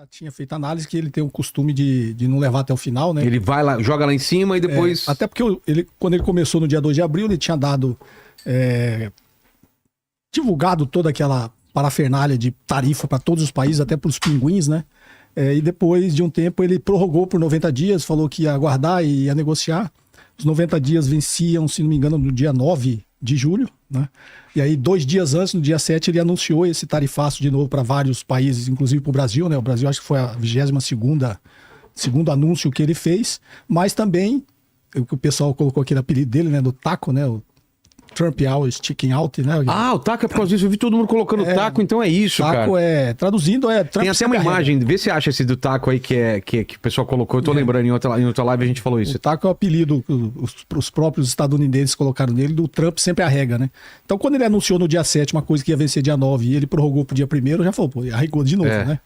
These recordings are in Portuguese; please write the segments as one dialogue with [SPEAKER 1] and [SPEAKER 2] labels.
[SPEAKER 1] Tinha feito análise que ele tem o costume de não levar até o final, né?
[SPEAKER 2] Ele vai lá, joga lá em cima e depois...
[SPEAKER 1] Até porque quando ele começou no dia 2 de abril, ele tinha dado... divulgado toda aquela parafernália de tarifa para todos os países, até para os pinguins, né? E depois de um tempo ele prorrogou por 90 dias, falou que ia aguardar e ia negociar. Os 90 dias venciam, se não me engano, no dia 9 de julho, né? E aí, 2 dias antes, no dia 7, ele anunciou esse tarifaço de novo para vários países, inclusive para o Brasil, né? O Brasil acho que foi a 22º segundo anúncio que ele fez, mas também, o que o pessoal colocou aqui no apelido dele, né? Do taco, né? O Trump out, sticking out, né?
[SPEAKER 2] O taco é por causa disso. Eu vi todo mundo colocando taco, então é isso,
[SPEAKER 1] taco
[SPEAKER 2] cara.
[SPEAKER 1] Taco traduzindo, Trump.
[SPEAKER 2] Tem até uma imagem, vê se acha esse do taco aí que o pessoal colocou. Eu tô lembrando, em outra live a gente falou isso.
[SPEAKER 1] O taco é o apelido que os próprios estadunidenses colocaram nele, do Trump sempre arrega, né? Então, quando ele anunciou no dia 7 uma coisa que ia vencer dia 9 e ele prorrogou pro dia 1º, já falou, arregou de novo, né?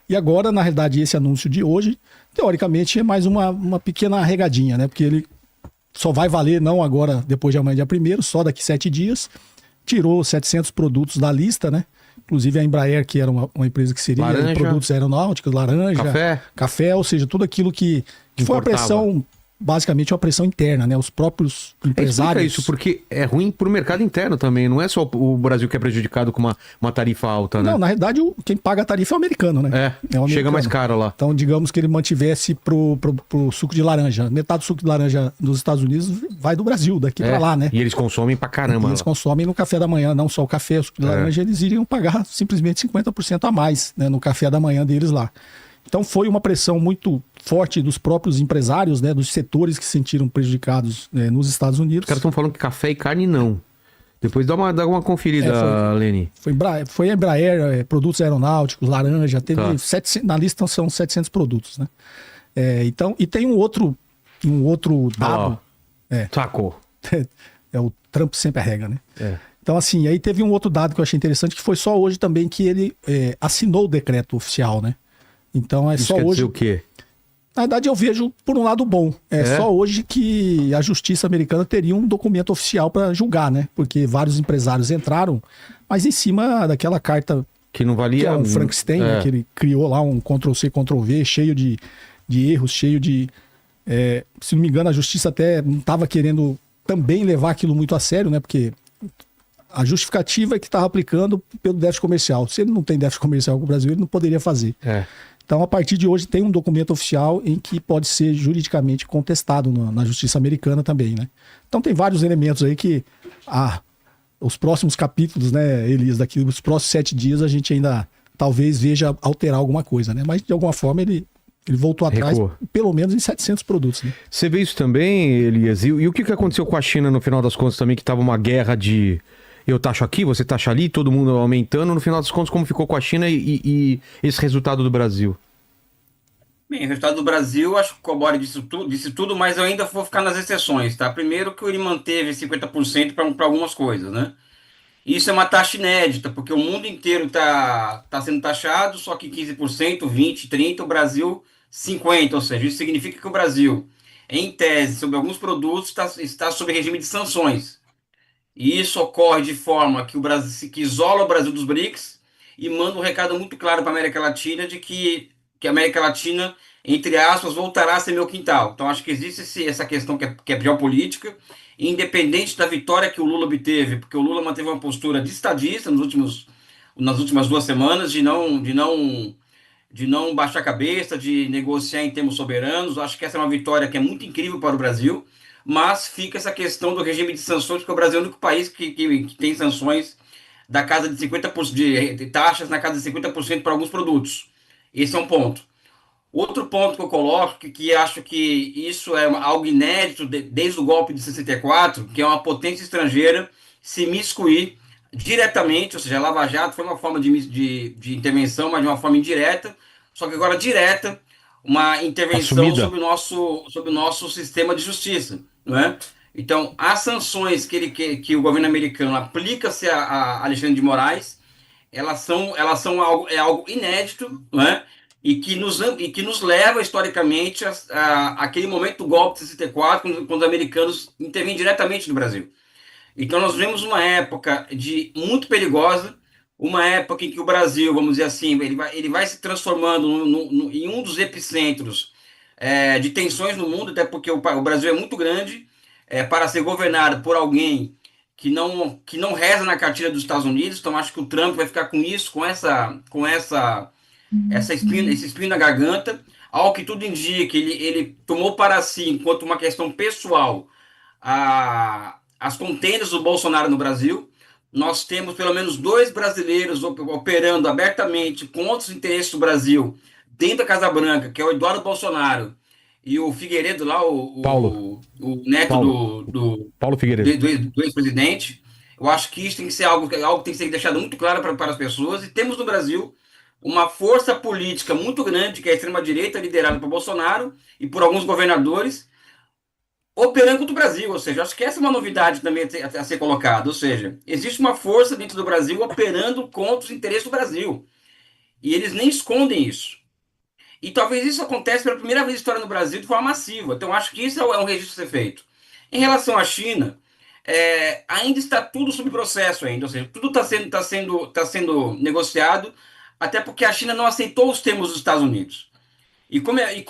[SPEAKER 1] E agora, na realidade, esse anúncio de hoje, teoricamente, é mais uma pequena arregadinha, né? Porque ele só vai valer, não agora, depois de amanhã, dia 1º, só daqui 7 dias. Tirou 700 produtos da lista, né? Inclusive a Embraer, que era uma empresa que seria
[SPEAKER 2] laranja,
[SPEAKER 1] produtos aeronáuticos, laranja, café, ou seja, tudo aquilo que foi uma pressão, basicamente uma pressão interna, né? Os próprios empresários...
[SPEAKER 2] Explica isso, porque é ruim pro mercado interno também, não é só o Brasil que é prejudicado com uma tarifa alta, né?
[SPEAKER 1] Não, na realidade, quem paga a tarifa é o americano, né?
[SPEAKER 2] É o americano. Chega mais caro lá.
[SPEAKER 1] Então, digamos que ele mantivesse pro suco de laranja. Metade do suco de laranja dos Estados Unidos vai do Brasil, daqui pra lá, né?
[SPEAKER 2] E eles consomem pra caramba.
[SPEAKER 1] Eles consomem no café da manhã, não só o café, o suco de laranja, eles iriam pagar simplesmente 50% a mais, né, no café da manhã deles lá. Então foi uma pressão muito forte dos próprios empresários, né, dos setores que se sentiram prejudicados, nos Estados Unidos.
[SPEAKER 2] Os caras estão falando que café e carne não. Depois dá uma conferida, Leni.
[SPEAKER 1] Foi Embraer, produtos aeronáuticos, laranja, teve 700, na lista são 700 produtos, né? Então, e tem um outro dado.
[SPEAKER 2] Sacou.
[SPEAKER 1] O Trump sempre arrega, né? Então, assim, aí teve um outro dado que eu achei interessante, que foi só hoje também que ele assinou o decreto oficial, né? Então
[SPEAKER 2] Isso
[SPEAKER 1] só
[SPEAKER 2] quer
[SPEAKER 1] hoje.
[SPEAKER 2] Dizer o quê?
[SPEAKER 1] Na verdade, eu vejo por um lado bom. Só hoje que a justiça americana teria um documento oficial para julgar, né? Porque vários empresários entraram, mas em cima daquela carta
[SPEAKER 2] que não valia.
[SPEAKER 1] Que é um Frankenstein, né? Que ele criou lá um Ctrl-C, Ctrl-V, cheio de erros, cheio de. Se não me engano, a justiça até não estava querendo também levar aquilo muito a sério, né? Porque a justificativa é que estava aplicando pelo déficit comercial. Se ele não tem déficit comercial com o Brasil, ele não poderia fazer. Então, a partir de hoje, tem um documento oficial em que pode ser juridicamente contestado na justiça americana também, né? Então, tem vários elementos aí que os próximos capítulos, né, Elias, daqui os próximos 7 dias, a gente ainda talvez veja alterar alguma coisa, né? Mas, de alguma forma, ele voltou atrás, pelo menos em 700 produtos, né?
[SPEAKER 2] Você vê isso também, Elias? E o que aconteceu com a China, no final das contas, também, que estava uma guerra de... Eu taxo aqui, você taxa ali, todo mundo aumentando. No final das contas, como ficou com a China e esse resultado do Brasil?
[SPEAKER 3] Bem, o resultado do Brasil, acho que o Cobori disse tudo, mas eu ainda vou ficar nas exceções, tá? Primeiro que ele manteve 50% para algumas coisas, né? Isso é uma taxa inédita, porque o mundo inteiro tá sendo taxado, só que 15%, 20%, 30%, o Brasil 50%. Ou seja, isso significa que o Brasil, em tese, sobre alguns produtos, está sob regime de sanções. E isso ocorre de forma que o Brasil que isola o Brasil dos BRICS e manda um recado muito claro para a América Latina de que a América Latina, entre aspas, voltará a ser meu quintal. Então acho que existe essa questão que é geopolítica, independente da vitória que o Lula obteve, porque o Lula manteve uma postura de estadista nas últimas 2 semanas, de não baixar a cabeça, de negociar em termos soberanos. Acho que essa é uma vitória que é muito incrível para o Brasil. Mas fica essa questão do regime de sanções, porque o Brasil é o único país que tem sanções da casa de 50%, de taxas na casa de 50% para alguns produtos. Esse é um ponto. Outro ponto que eu coloco, que acho que isso é algo inédito desde o golpe de 64, que é uma potência estrangeira se miscuir diretamente, ou seja, a Lava Jato foi uma forma de intervenção, mas de uma forma indireta, só que agora direta, uma intervenção sobre o nosso sistema de justiça, não é? Então, as sanções que o governo americano aplica-se a Alexandre de Moraes, elas são algo inédito, não é? E que nos leva historicamente àquele momento do golpe de 64, quando os americanos intervêm diretamente no Brasil. Então nós vivemos uma época muito perigosa, uma época em que o Brasil, vamos dizer assim, ele vai se transformando em um dos epicentros de tensões no mundo, até porque o Brasil é muito grande para ser governado por alguém que não reza na cartilha dos Estados Unidos. Então acho que o Trump vai ficar com isso, esse espinho na garganta. Ao que tudo indica, ele tomou para si, enquanto uma questão pessoal, as contendas do Bolsonaro no Brasil. Nós temos pelo menos 2 brasileiros operando abertamente contra os interesses do Brasil dentro da Casa Branca, que é o Eduardo Bolsonaro e o Figueiredo lá,
[SPEAKER 2] Paulo.
[SPEAKER 3] o neto
[SPEAKER 2] Paulo. Paulo Figueiredo.
[SPEAKER 3] do ex-presidente. Eu acho que isso tem que ser algo que tem que ser deixado muito claro para as pessoas. E temos no Brasil uma força política muito grande, que é a extrema-direita, liderada por Bolsonaro e por alguns governadores, operando contra o Brasil. Ou seja, acho que essa é uma novidade também a ser colocada. Ou seja, existe uma força dentro do Brasil operando contra os interesses do Brasil. E eles nem escondem isso. E talvez isso aconteça pela primeira vez na história no Brasil de forma massiva. Então, acho que isso é um registro a ser feito. Em relação à China, ainda está tudo sob processo ainda. Ou seja, tudo tá sendo negociado, até porque a China não aceitou os termos dos Estados Unidos. E como é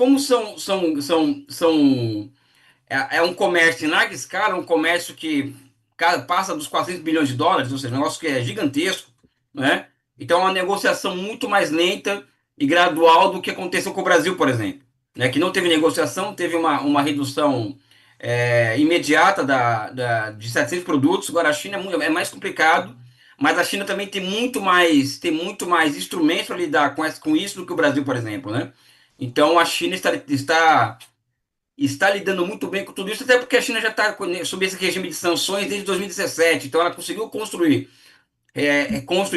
[SPEAKER 3] um comércio em larga escala, um comércio que passa dos 400 bilhões de dólares, ou seja, um negócio que é gigantesco, né? Então é uma negociação muito mais lenta e gradual do que aconteceu com o Brasil, por exemplo, né? Que não teve negociação, teve uma redução imediata de 700 produtos. Agora a China é mais complicado, mas a China também tem muito mais instrumentos para lidar com isso do que o Brasil, por exemplo, né? Então a China está lidando muito bem com tudo isso, até porque a China já está sob esse regime de sanções desde 2017. Então ela conseguiu construir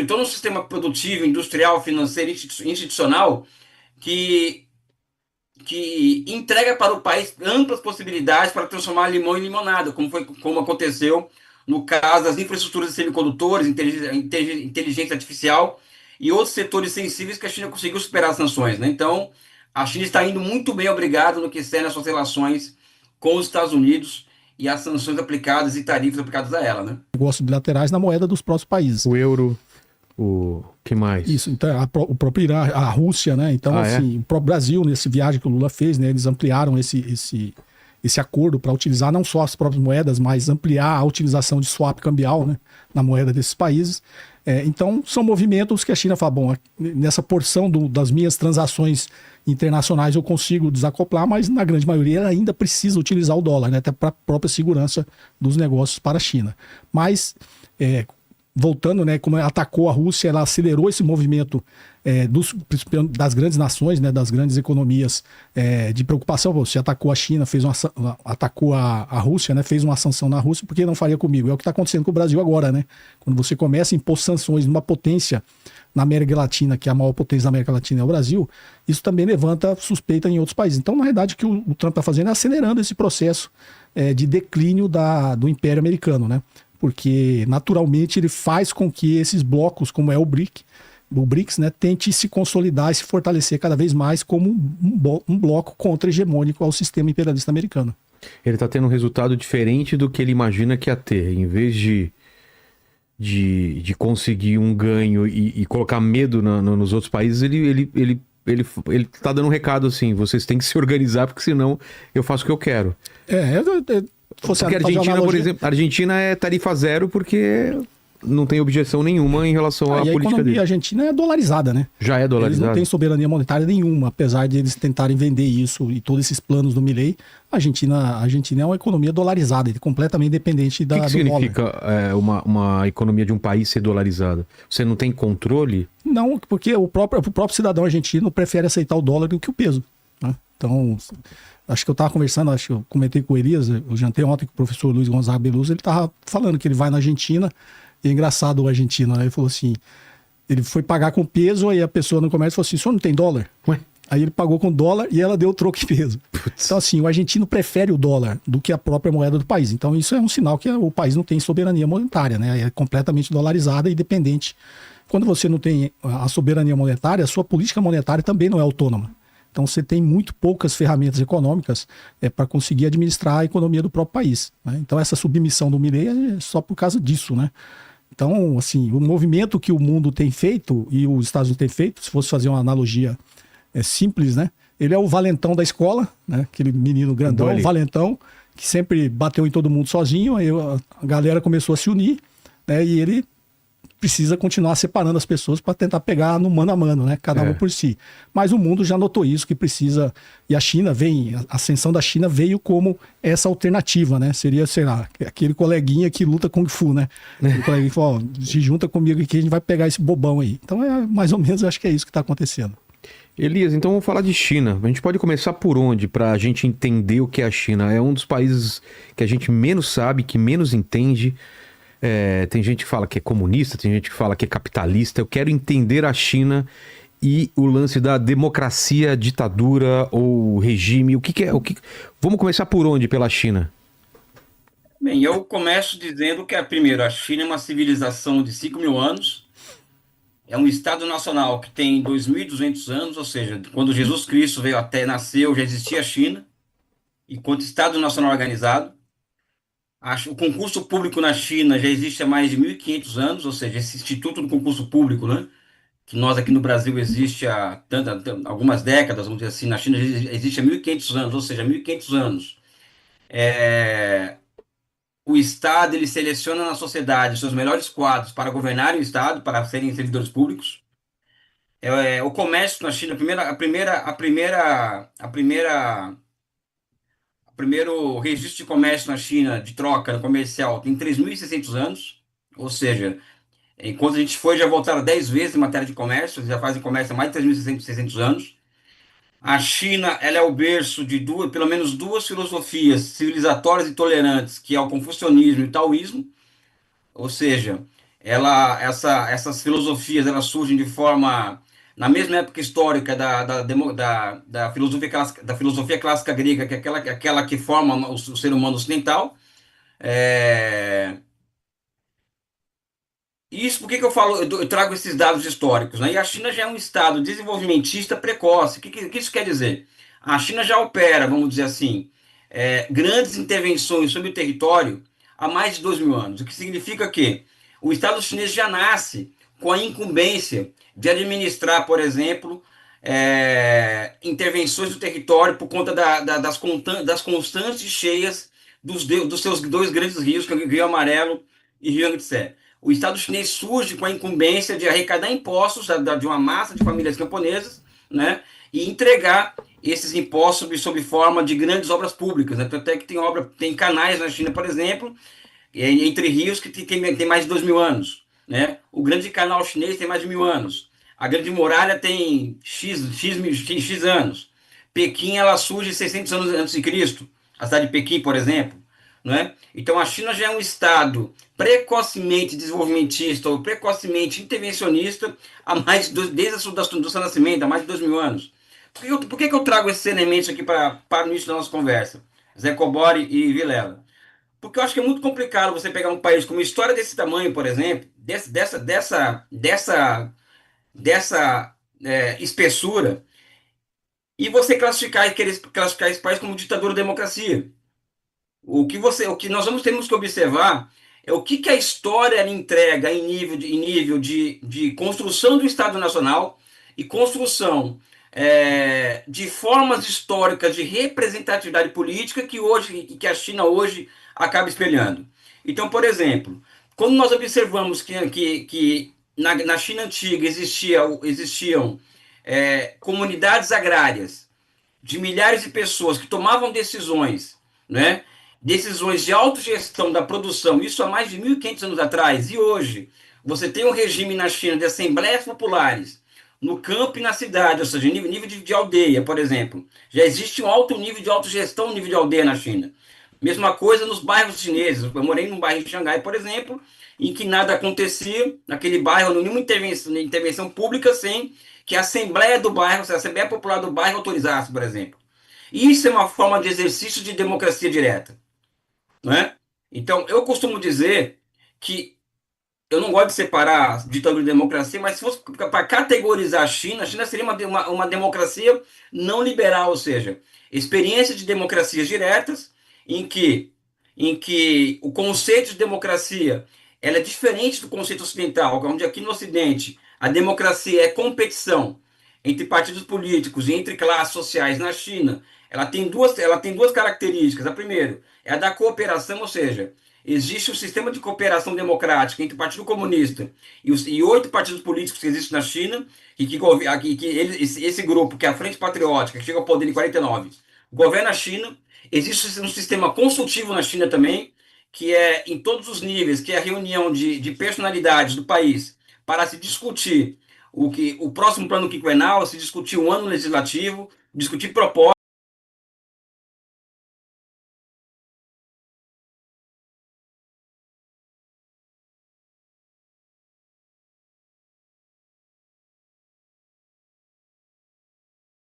[SPEAKER 3] todo um sistema produtivo, industrial, financeiro, institucional que, que entrega para o país amplas possibilidades para transformar limão em limonada, como aconteceu no caso das infraestruturas de semicondutores, inteligência artificial e outros setores sensíveis que a China conseguiu superar as sanções, né? Então, a China está indo muito bem, obrigado, no que serve as suas relações com os Estados Unidos e as sanções aplicadas e tarifas aplicadas a ela, né?
[SPEAKER 1] Negócios bilaterais na moeda dos próprios países.
[SPEAKER 2] O euro, o que mais?
[SPEAKER 1] Isso, então o próprio Irã, a Rússia, né? Então, assim, o próprio Brasil, nesse viagem que o Lula fez, né? Eles ampliaram esse acordo para utilizar não só as próprias moedas, mas ampliar a utilização de swap cambial, né? Na moeda desses países. Então, são movimentos que a China fala, bom, nessa porção das minhas transações internacionais eu consigo desacoplar, mas na grande maioria ela ainda precisa utilizar o dólar, né? Até para a própria segurança dos negócios para a China. Mas, voltando, né, como ela atacou a Rússia, ela acelerou esse movimento das grandes nações, né, das grandes economias, de preocupação. Você atacou a China, atacou a Rússia, né, fez uma sanção na Rússia, por que não faria comigo? É o que está acontecendo com o Brasil agora, né? Quando você começa a impor sanções numa potência na América Latina, que é a maior potência da América Latina é o Brasil, isso também levanta suspeita em outros países. Então, na verdade, o que o Trump está fazendo é acelerando esse processo de declínio do Império Americano, né? Porque naturalmente ele faz com que esses blocos, como é o BRICS, né, tente se consolidar e se fortalecer cada vez mais como um bloco contra-hegemônico ao sistema imperialista americano.
[SPEAKER 2] Ele está tendo um resultado diferente do que ele imagina que ia ter. Em vez de conseguir um ganho e colocar medo nos outros países, ele tá dando um recado assim: vocês têm que se organizar, porque senão eu faço o que eu quero. Porque a Argentina, por exemplo, a Argentina é tarifa zero porque não tem objeção nenhuma em relação à política dele. A economia
[SPEAKER 1] argentina é dolarizada, né?
[SPEAKER 2] Já é dolarizada.
[SPEAKER 1] Eles não têm soberania monetária nenhuma, apesar de eles tentarem vender isso e todos esses planos do Milei. A Argentina é uma economia dolarizada, completamente dependente do dólar. O que
[SPEAKER 2] significa uma economia de um país ser dolarizada? Você não tem controle?
[SPEAKER 1] Não, porque o próprio cidadão argentino prefere aceitar o dólar do que o peso, né? Então, acho que eu estava conversando, acho que eu comentei com o Elias, eu jantei ontem com o professor Luiz Gonzaga Beluso, ele estava falando que ele vai na Argentina, e é engraçado o argentino, né? Ele falou assim, ele foi pagar com peso, aí a pessoa no comércio falou assim, o senhor não tem dólar?
[SPEAKER 2] Ué?
[SPEAKER 1] Aí ele pagou com dólar e ela deu o troco em peso. Putz. Então assim, o argentino prefere o dólar do que a própria moeda do país. Então isso é um sinal que o país não tem soberania monetária, né? É completamente dolarizada e dependente. Quando você não tem a soberania monetária, a sua política monetária também não é autônoma. Então você tem muito poucas ferramentas econômicas para conseguir administrar a economia do próprio país, né? Então essa submissão do Milei é só por causa disso, né? Então, assim, o movimento que o mundo tem feito e os Estados Unidos têm feito, se fosse fazer uma analogia simples, né? Ele é o valentão da escola, né? Aquele menino grandão, o valentão, que sempre bateu em todo mundo sozinho, aí a galera começou a se unir, né? E ele precisa continuar separando as pessoas para tentar pegar no mano a mano, né? Cada um por si. Mas o mundo já notou isso, que precisa... E a China vem... A ascensão da China veio como essa alternativa, né? Seria, sei lá, aquele coleguinha que luta Kung Fu, né? Aquele coleguinha que fala, ó, se junta comigo aqui, a gente vai pegar esse bobão aí. Então, mais ou menos, acho que é isso que está acontecendo.
[SPEAKER 2] Elias, então vamos falar de China. A gente pode começar por onde para a gente entender o que é a China? É um dos países que a gente menos sabe, que menos entende. Tem gente que fala que é comunista, tem gente que fala que é capitalista. Eu quero entender a China e o lance da democracia, ditadura ou regime. O que é? Vamos começar por onde pela China?
[SPEAKER 3] Bem, eu começo dizendo que, primeiro, a China é uma civilização de 5 mil anos, é um Estado nacional que tem 2.200 anos, ou seja, quando Jesus Cristo veio até nasceu, já existia a China, enquanto Estado nacional organizado. O concurso público na China já existe há mais de 1.500 anos, ou seja, esse Instituto do Concurso Público, né, que nós aqui no Brasil existe há algumas décadas, vamos dizer assim, na China existe há 1.500 anos, ou seja, 1.500 anos. O Estado ele seleciona na sociedade os seus melhores quadros para governarem o Estado, para serem servidores públicos. O comércio na China, o primeiro registro de comércio na China, de troca comercial, tem 3.600 anos, ou seja, enquanto a gente foi, já voltaram 10 vezes em matéria de comércio, já fazem comércio há mais de 3.600 anos. A China, ela é o berço de pelo menos duas filosofias civilizatórias e tolerantes, que é o confucionismo e o taoísmo, ou seja, essas filosofias elas surgem de forma na mesma época histórica da filosofia clássica grega, que é aquela que forma o ser humano ocidental. É, Isso, por que eu falo, eu trago esses dados históricos, né? E a China já é um estado desenvolvimentista precoce. O que isso quer dizer? A China já opera, vamos dizer assim, grandes intervenções sobre o território há mais de 2.000 anos. O que significa que o Estado chinês já nasce com a incumbência de administrar, por exemplo, intervenções do território por conta das constantes cheias dos seus dois grandes rios, que é o Rio Amarelo e Rio Yangtze. O Estado chinês surge com a incumbência de arrecadar impostos de uma massa de famílias camponesas, né, e entregar esses impostos sob forma de grandes obras públicas, né? Até que tem canais na China, por exemplo, entre rios que tem mais de 2.000 anos, né? O Grande Canal Chinês tem mais de 1.000 anos. A Grande Muralha tem X anos. Pequim ela surge 600 anos antes de Cristo. A cidade de Pequim, por exemplo. Né? Então a China já é um estado precocemente desenvolvimentista ou precocemente intervencionista desde do seu nascimento, há mais de 2.000 anos. Por que eu trago esses elementos aqui para o início da nossa conversa, Zé Cobori e Vilela? Porque eu acho que é muito complicado você pegar um país com uma história desse tamanho, por exemplo, dessa espessura, e você querer classificar esse país como ditadura ou democracia. O que nós temos que observar é o que a história entrega em nível de construção do Estado Nacional e construção de formas históricas de representatividade política que a China hoje acaba espelhando. Então, por exemplo, quando nós observamos que na China antiga existiam comunidades agrárias de milhares de pessoas que tomavam decisões, né? Decisões de autogestão da produção, isso há mais de 1.500 anos atrás, e hoje você tem um regime na China de assembleias populares, no campo e na cidade, ou seja, nível de aldeia, por exemplo. Já existe um alto nível de autogestão, nível de aldeia na China. Mesma coisa nos bairros chineses. Eu morei num bairro de Xangai, por exemplo, em que nada acontecia, naquele bairro, nenhuma intervenção pública sem que a Assembleia do bairro, a Assembleia Popular do bairro autorizasse, por exemplo. Isso é uma forma de exercício de democracia direta. Né? Então, eu costumo dizer que eu não gosto de separar ditadura e democracia, mas se fosse para categorizar a China seria uma democracia não liberal, ou seja, experiência de democracias diretas em que o conceito de democracia ela é diferente do conceito ocidental, onde aqui no Ocidente a democracia é competição entre partidos políticos e entre classes sociais. Na China, ela tem duas características. A primeira é a da cooperação, ou seja, existe um sistema de cooperação democrática entre o Partido Comunista e 8 partidos políticos que existem na China, esse grupo, que é a Frente Patriótica, que chega ao poder em 49, governa a China. Existe um sistema consultivo na China também, que é em todos os níveis, que é a reunião de personalidades do país para se discutir o próximo plano quinquenal, se discutir um ano legislativo, discutir propostas.